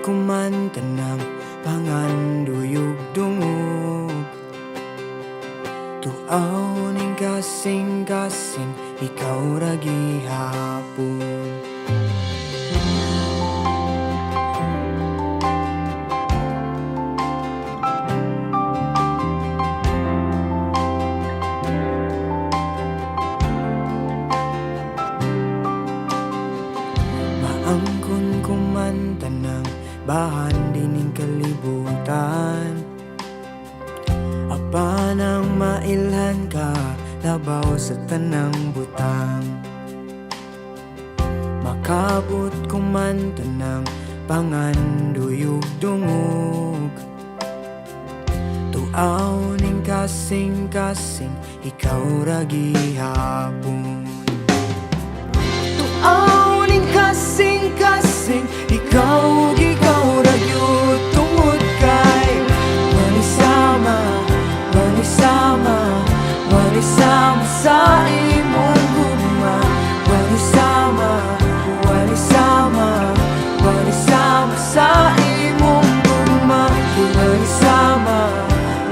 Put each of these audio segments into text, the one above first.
kumanta ng panganduyog dungog. Tuaw ning kasing-kasing ikaw ra gihapon. Maangkon kumanta ng bahan dining kalibutan. Apan ang mailhan ka labaw sa tanang butang. Makabot kumanta ng panganduyog dungog. Tuaw ning kasing-kasing ikaw ra gihapon. Tuaw ning kasing-kasing ikaw ra gyud tungod kay manisama sa imong gugma. Manisama sa imong gugma.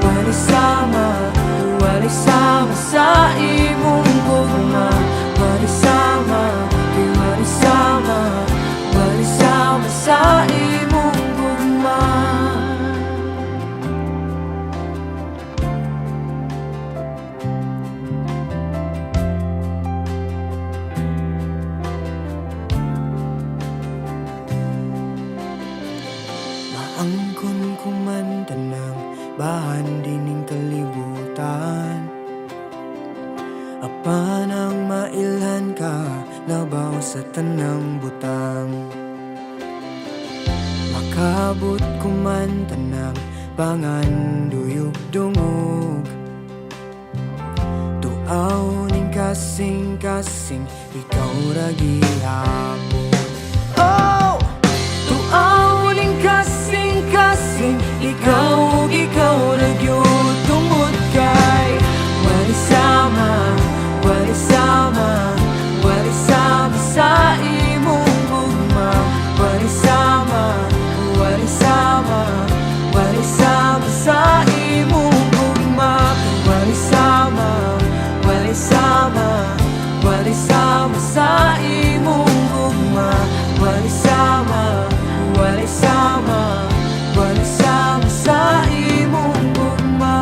Manisama sa imong gugma. Manisama sa imong gugma. Maangkon kumanta ng bahan dining kalibutan. Apan ang mailhan ka labaw sa tanang butang. Makabot kumanta ng panganduyog dungog. Tuaw ning kasing-kasing ikaw ra gihapon. Oh! Tuaw ning kasing-kasing ikaw ra gyud tungod kay manisama sa imong gugma. Manisama sa imong gugma. Manisama sa imong gugma. Manisama sa imong gugma.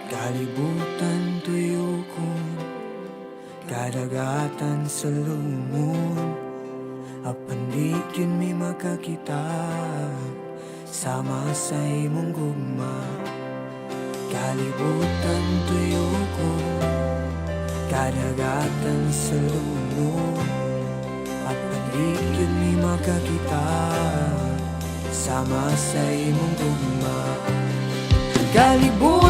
Kalibutan tuyokon, kadagatan sa lumon. Apan di yun may makakita sama sa imong gugma. Kalibutan tuyokon, kadagatan sa lumon. Apan di yun may makakita sama sa imong gugma. Kalibutan